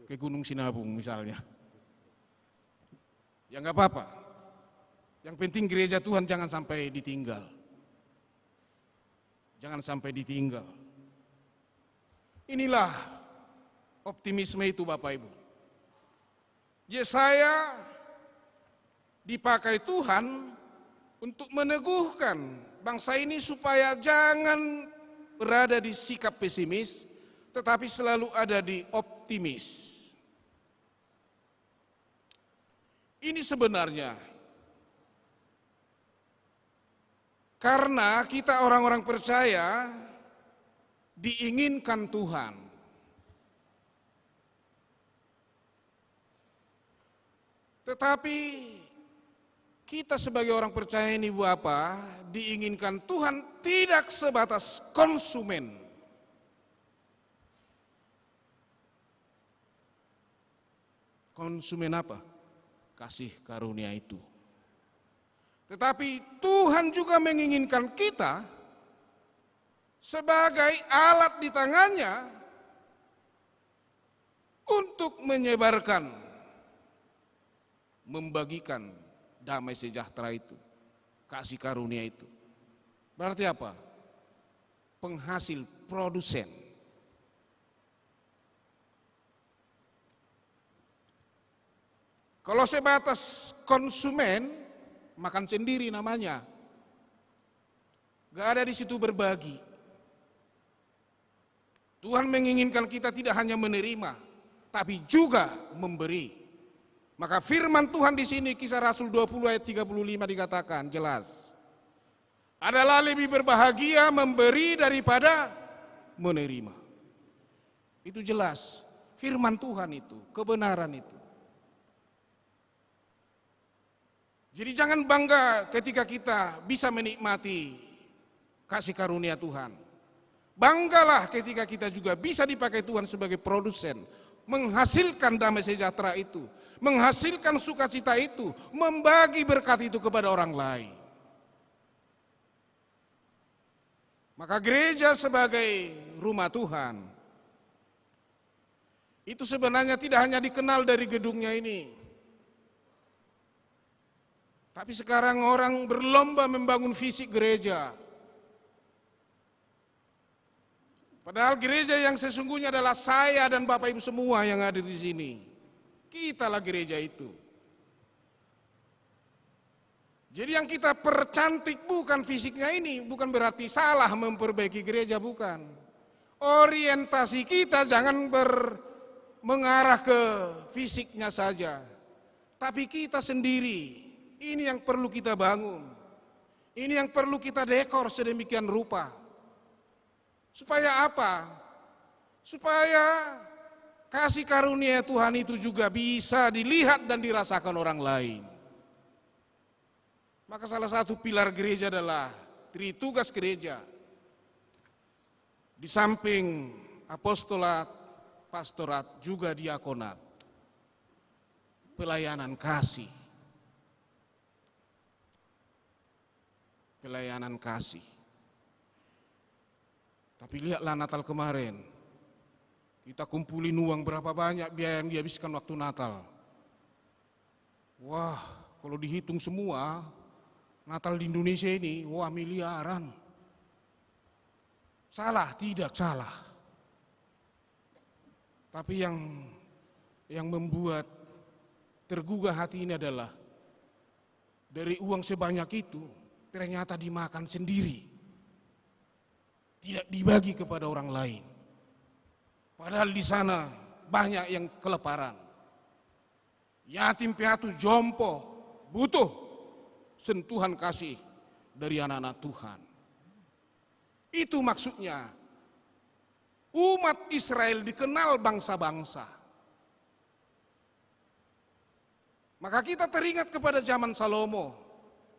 ke Gunung Sinabung misalnya. Ya nggak apa-apa. Yang penting gereja Tuhan jangan sampai ditinggal. Jangan sampai ditinggal. Inilah optimisme itu Bapak Ibu. Yesaya dipakai Tuhan untuk meneguhkan bangsa ini supaya jangan berada di sikap pesimis, tetapi selalu ada di optimis. Ini sebenarnya karena kita orang-orang percaya diinginkan Tuhan. Tetapi kita sebagai orang percaya ini Bapak, diinginkan Tuhan tidak sebatas konsumen. Konsumen apa? Kasih karunia itu. Tetapi Tuhan juga menginginkan kita sebagai alat di tangannya untuk menyebarkan, membagikan damai sejahtera itu, kasih karunia itu. Berarti apa? Penghasil, produsen. Kalau sebatas konsumen, makan sendiri namanya. Gak ada di situ berbagi. Tuhan menginginkan kita tidak hanya menerima, tapi juga memberi. Maka firman Tuhan di sini Kisah Rasul 20 ayat 35 dikatakan jelas. Adalah lebih berbahagia memberi daripada menerima. Itu jelas. Firman Tuhan itu, kebenaran itu. Jadi jangan bangga ketika kita bisa menikmati kasih karunia Tuhan. Banggalah ketika kita juga bisa dipakai Tuhan sebagai produsen, menghasilkan damai sejahtera itu, menghasilkan sukacita itu, membagi berkat itu kepada orang lain. Maka gereja sebagai rumah Tuhan, itu sebenarnya tidak hanya dikenal dari gedungnya ini. Tapi sekarang orang berlomba membangun fisik gereja. Padahal gereja yang sesungguhnya adalah saya dan Bapak Ibu semua yang ada di sini. Kitalah gereja itu. Jadi yang kita percantik bukan fisiknya ini, bukan berarti salah memperbaiki gereja, bukan. Orientasi kita jangan mengarah ke fisiknya saja. Tapi kita sendiri, ini yang perlu kita bangun. Ini yang perlu kita dekor sedemikian rupa. Supaya apa? Supaya kasih karunia Tuhan itu juga bisa dilihat dan dirasakan orang lain. Maka salah satu pilar gereja adalah tritugas gereja. Di samping apostolat, pastorat, juga diakonat. Pelayanan kasih. Pelayanan kasih. Tapi lihatlah Natal kemarin. Kita kumpulin uang berapa banyak biaya yang dihabiskan waktu Natal. Wah, kalau dihitung semua, Natal di Indonesia ini, wah miliaran. Salah? Tidak salah. Tapi yang membuat tergugah hati ini adalah dari uang sebanyak itu ternyata dimakan sendiri. Tidak dibagi kepada orang lain. Padahal di sana banyak yang kelaparan. Yatim piatu jompo butuh sentuhan kasih dari anak-anak Tuhan. Itu maksudnya umat Israel dikenal bangsa-bangsa. Maka kita teringat kepada zaman Salomo,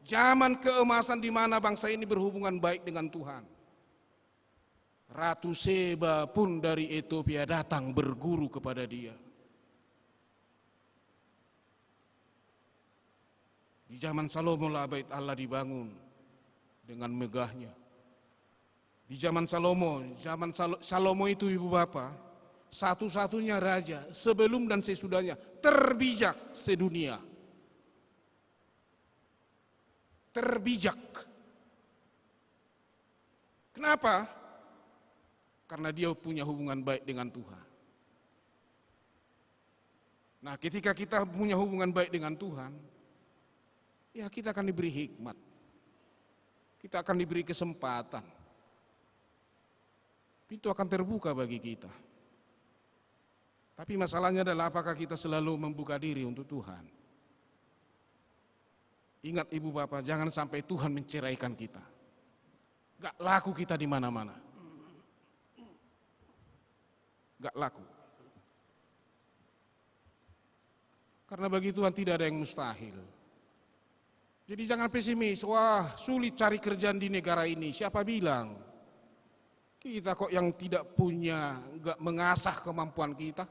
zaman keemasan di mana bangsa ini berhubungan baik dengan Tuhan. Ratu Seba pun dari Ethiopia datang berguru kepada dia. Di zaman Salomo lah bait Allah dibangun dengan megahnya. Di zaman Salomo itu ibu bapak, satu-satunya raja sebelum dan sesudahnya terbijak sedunia. Terbijak. Kenapa? Karena dia punya hubungan baik dengan Tuhan. Nah, ketika kita punya hubungan baik dengan Tuhan, ya kita akan diberi hikmat. Kita akan diberi kesempatan. Pintu akan terbuka bagi kita. Tapi masalahnya adalah apakah kita selalu membuka diri untuk Tuhan. Ingat ibu bapak, jangan sampai Tuhan menceraikan kita. Gak laku kita di mana-mana. Gak laku. Karena bagi Tuhan tidak ada yang mustahil. Jadi jangan pesimis, wah sulit cari kerjaan di negara ini. Siapa bilang? Kita kok yang tidak punya, gak mengasah kemampuan kita.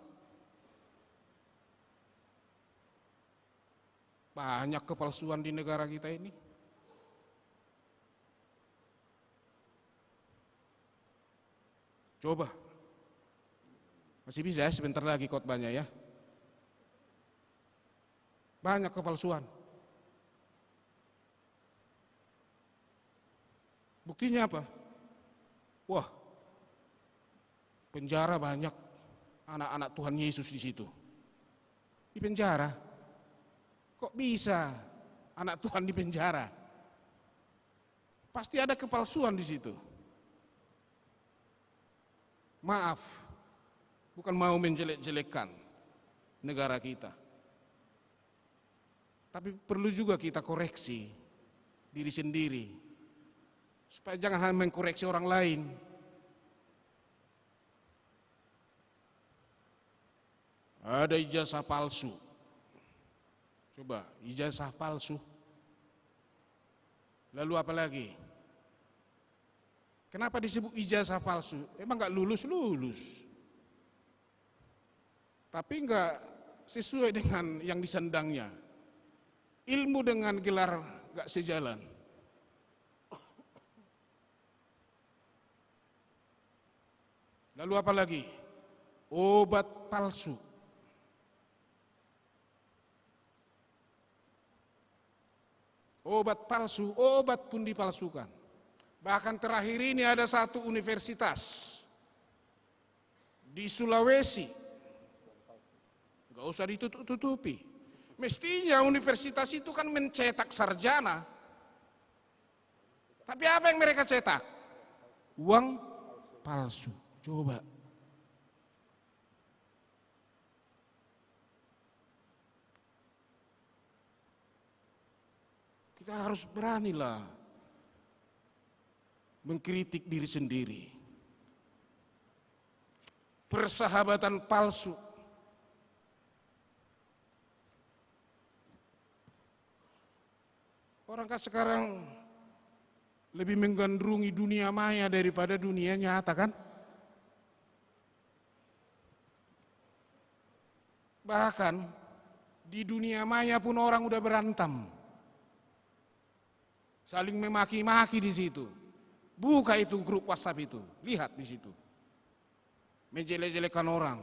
Banyak kepalsuan di negara kita ini. Coba. Masih bisa ya, sebentar lagi khotbahnya ya. Banyak kepalsuan. Buktinya apa? Wah, penjara banyak anak-anak Tuhan Yesus di situ. Di penjara. Kok bisa anak Tuhan di penjara? Pasti ada kepalsuan di situ. Maaf, bukan mau menjelek-jelekkan negara kita. Tapi perlu juga kita koreksi diri sendiri. Supaya jangan hanya mengkoreksi orang lain. Ada ijazah palsu. Coba, ijazah palsu. Lalu apa lagi? Kenapa disebut ijazah palsu? Emang gak lulus-lulus. Tapi gak sesuai dengan yang disandangnya. Ilmu dengan gelar gak sejalan. Lalu apa lagi? Obat palsu. Obat palsu, obat pun dipalsukan. Bahkan terakhir ini ada satu universitas di Sulawesi. Gak usah ditutup-tutupi. Mestinya universitas itu kan mencetak sarjana. Tapi apa yang mereka cetak? Uang palsu. Coba. Kita harus beranilah mengkritik diri sendiri. Persahabatan palsu. Orang kan sekarang lebih menggandrungi dunia maya daripada dunia nyata kan? Bahkan di dunia maya pun orang udah berantem. Saling memaki-maki di situ. Buka itu grup WhatsApp itu, lihat di situ. Menjelek-jelekan orang.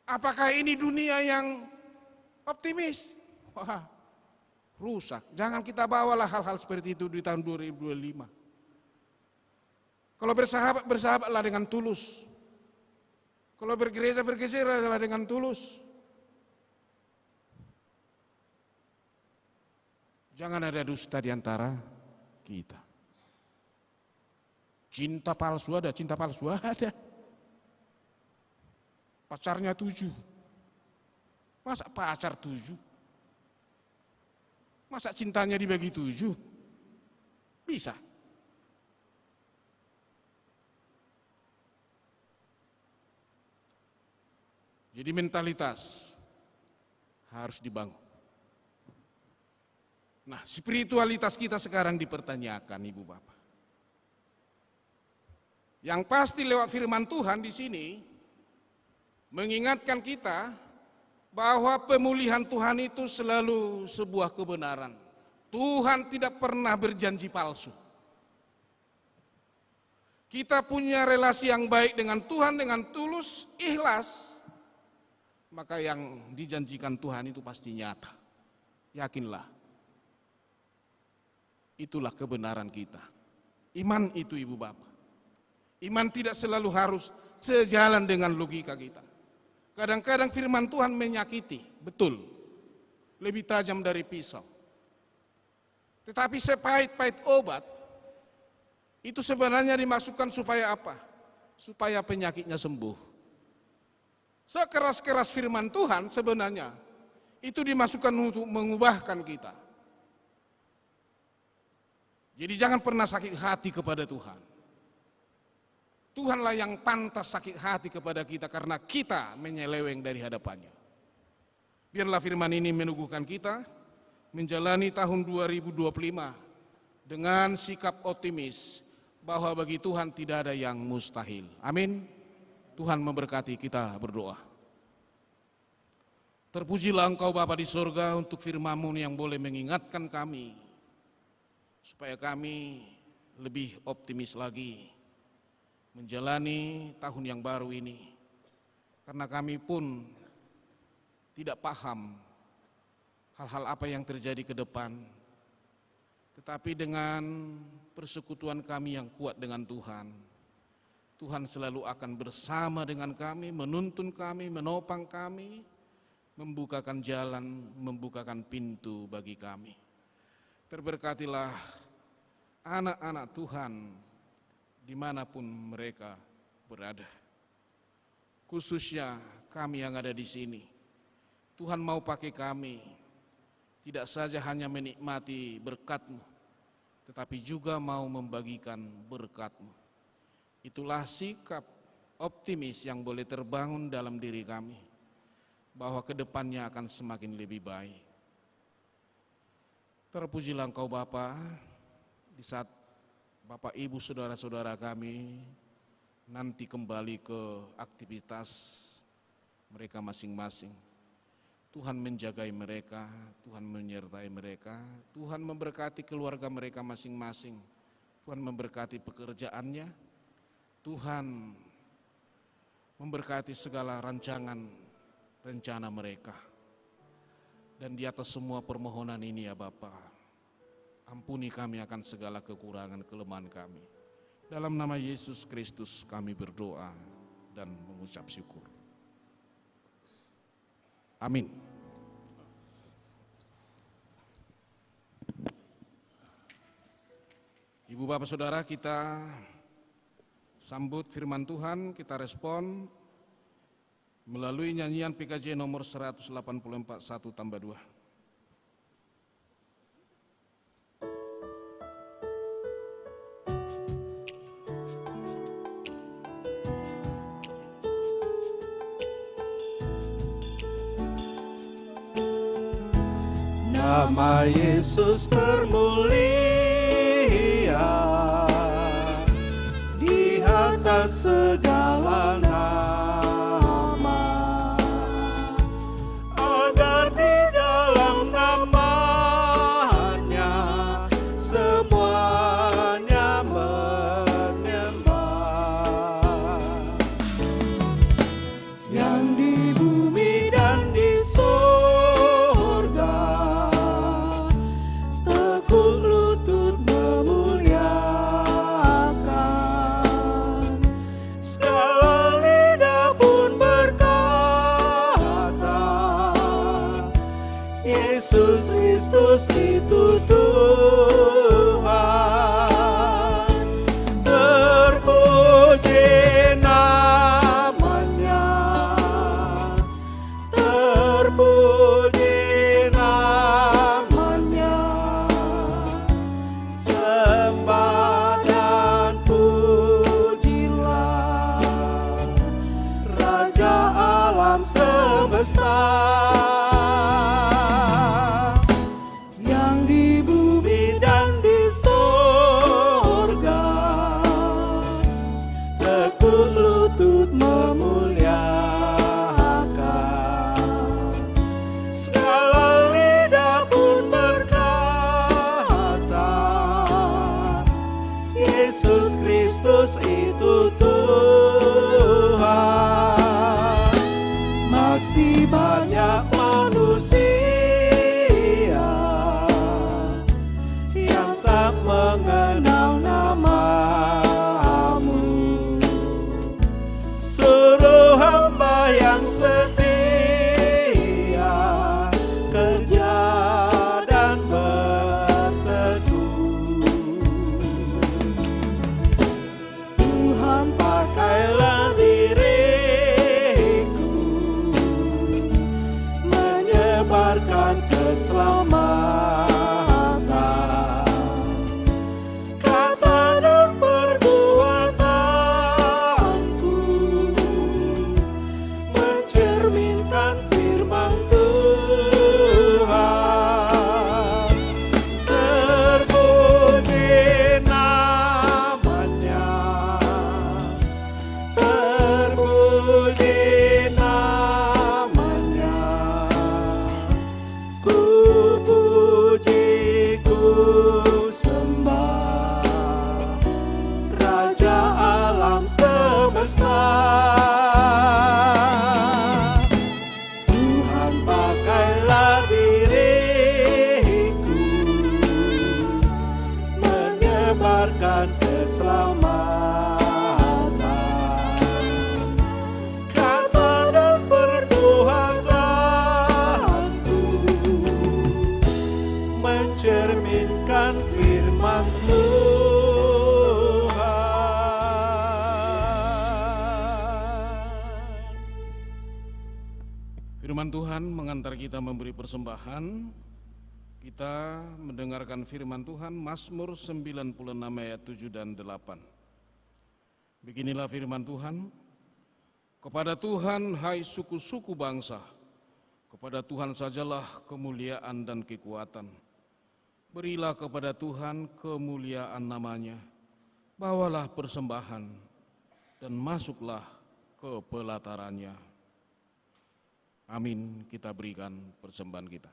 Apakah ini dunia yang optimis? Wah, rusak. Jangan kita bawalah hal-hal seperti itu di tahun 2025. Kalau bersahabat, bersahabatlah dengan tulus. Kalau bergereja, bergeserlah dengan tulus. Jangan ada dusta di antara kita. Cinta palsu ada, cinta palsu ada. Pacarnya 7. Masa pacar 7? Masa cintanya dibagi 7? Bisa. Jadi mentalitas harus dibangun. Nah, spiritualitas kita sekarang dipertanyakan, Ibu Bapak. Yang pasti lewat firman Tuhan di sini mengingatkan kita bahwa pemulihan Tuhan itu selalu sebuah kebenaran. Tuhan tidak pernah berjanji palsu. Kita punya relasi yang baik dengan Tuhan dengan tulus, ikhlas, maka yang dijanjikan Tuhan itu pasti nyata. Yakinlah. Itulah kebenaran kita. Iman itu, Ibu Bapak. Iman tidak selalu harus sejalan dengan logika kita. Kadang-kadang firman Tuhan menyakiti, betul. Lebih tajam dari pisau. Tetapi sepahit-pahit obat, itu sebenarnya dimasukkan supaya apa? Supaya penyakitnya sembuh. Sekeras-keras firman Tuhan sebenarnya, itu dimasukkan untuk mengubahkan kita. Jadi jangan pernah sakit hati kepada Tuhan. Tuhanlah yang pantas sakit hati kepada kita karena kita menyeleweng dari hadapannya. Biarlah firman ini meneguhkan kita menjalani tahun 2025 dengan sikap optimis bahwa bagi Tuhan tidak ada yang mustahil. Amin. Tuhan memberkati, kita berdoa. Terpujilah Engkau Bapa di surga untuk firman-Mu yang boleh mengingatkan kami supaya kami lebih optimis lagi menjalani tahun yang baru ini. Karena kami pun tidak paham hal-hal apa yang terjadi ke depan. Tetapi dengan persekutuan kami yang kuat dengan Tuhan, Tuhan selalu akan bersama dengan kami, menuntun kami, menopang kami, membukakan jalan, membukakan pintu bagi kami. Terberkatilah anak-anak Tuhan dimanapun mereka berada. Khususnya kami yang ada di sini. Tuhan mau pakai kami, tidak saja hanya menikmati berkat-Mu, tetapi juga mau membagikan berkat-Mu. Itulah sikap optimis yang boleh terbangun dalam diri kami, bahwa kedepannya akan semakin lebih baik. Terpujilah Engkau Bapa, di saat Bapak Ibu saudara-saudara kami nanti kembali ke aktivitas mereka masing-masing. Tuhan menjagai mereka, Tuhan menyertai mereka, Tuhan memberkati keluarga mereka masing-masing, Tuhan memberkati pekerjaannya, Tuhan memberkati segala rancangan, rencana mereka. Dan di atas semua permohonan ini ya Bapa, ampuni kami akan segala kekurangan kelemahan kami. Dalam nama Yesus Kristus kami berdoa dan mengucap syukur. Amin. Ibu Bapak Saudara, kita sambut firman Tuhan, kita respon melalui nyanyian PKJ nomor 184 1 tambah 2. Nama Yesus termulia di atas segala nama, agar di dalam namanya semuanya menyembah. Yang di bumi dan di surga tekuk lutut memuliakan, segala lidah pun berkata, Yesus Kristus itu Tuhan. Terpuji namanya, terpuji namanya, sembah dan pujilah Raja alam semesta. Yang di bumi dan di surga tekuk lutut memuliakan, segala lidah pun berkata, Yesus Kristus itu Tuhan. Masih banyak manusia yang tak mengenal namamu. Suruh hamba yang setia kerja dan berteduh. Tuhan, pakailah diriku menyebarkan keselamatan, kata dan perbuatanku mencerminkan firman Tuhan. Terpuji namanya, terpuji namanya, ku puji, ku sembah Raja alam semesta. Tuhan, pakailah diriku menyebarkan keselamatan, kata dan perbuatanku mencerminkan firman Tuhan. Firman Tuhan mengantar kita memberi persembahan. Kita mendengarkan firman Tuhan Mazmur 96 ayat 7 dan 8. Beginilah firman Tuhan. Kepada Tuhan hai suku-suku bangsa, kepada Tuhan sajalah kemuliaan dan kekuatan. Berilah kepada Tuhan kemuliaan namanya, bawalah persembahan dan masuklah ke pelatarannya. Amin, kita berikan persembahan kita.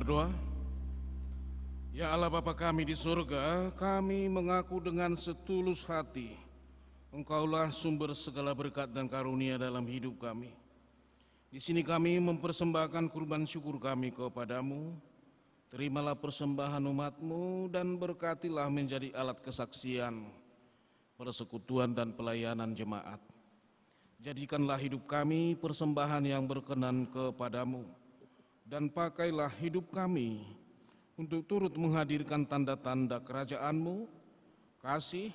berdoa. Ya Allah Bapa kami di surga, kami mengaku dengan setulus hati, Engkaulah sumber segala berkat dan karunia dalam hidup kami. Di sini kami mempersembahkan kurban syukur kami kepadamu. Terimalah persembahan umat-Mu dan berkatilah menjadi alat kesaksian, persekutuan dan pelayanan jemaat. Jadikanlah hidup kami persembahan yang berkenan kepadamu, dan pakailah hidup kami untuk turut menghadirkan tanda-tanda kerajaan-Mu, kasih,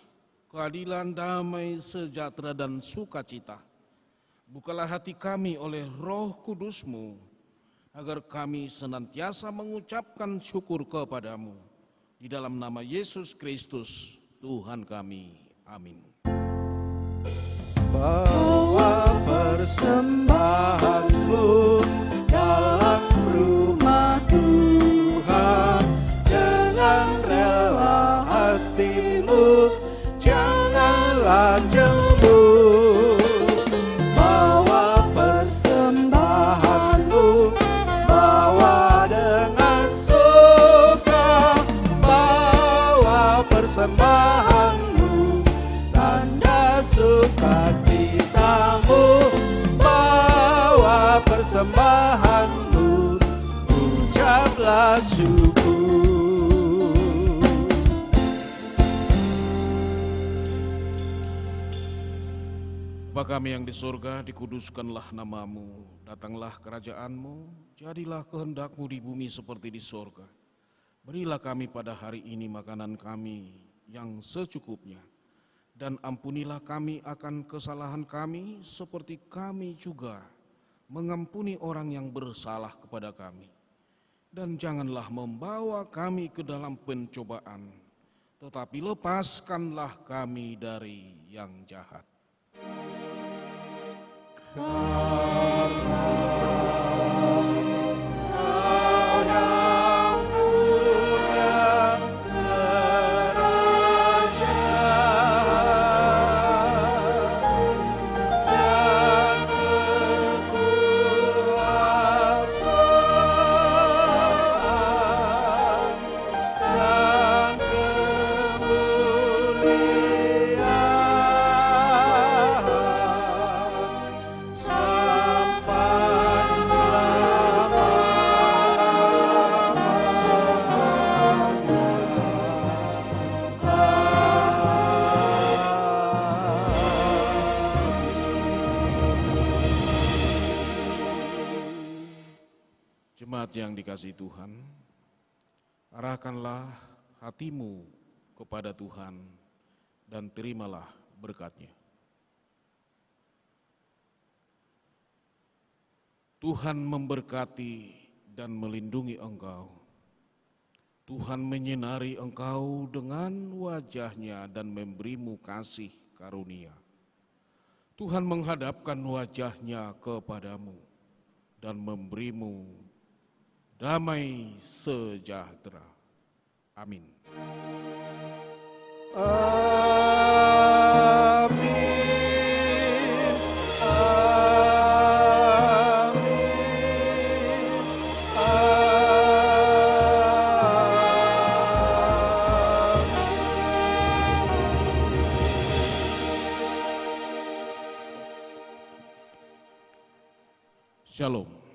keadilan, damai, sejahtera, dan sukacita. Bukalah hati kami oleh Roh Kudus-Mu, agar kami senantiasa mengucapkan syukur kepadamu. Di dalam nama Yesus Kristus, Tuhan kami. Amin. Bawa persembahanmu dalam rumah Tuhan dengan rela hatimu, janganlah jemu. Bawa persembahanmu, bawa dengan suka, bawa persembahanmu, tanda sukacitamu, bawa persembahanmu, ucaplah syukur. Bapa kami yang di surga, dikuduskanlah nama-Mu, datanglah kerajaan-Mu, jadilah kehendak-Mu di bumi seperti di surga. Berilah kami pada hari ini makanan kami yang secukupnya, dan ampunilah kami akan kesalahan kami seperti kami juga mengampuni orang yang bersalah kepada kami. Dan janganlah membawa kami ke dalam pencobaan, tetapi lepaskanlah kami dari yang jahat. Jemaat yang dikasihi Tuhan, arahkanlah hatimu kepada Tuhan dan terimalah berkat-Nya. Tuhan memberkati dan melindungi engkau. Tuhan menyinari engkau dengan wajah-Nya dan memberimu kasih karunia. Tuhan menghadapkan wajah-Nya kepadamu dan memberimu damai sejahtera. Amin. Amin. Amin. Shalom.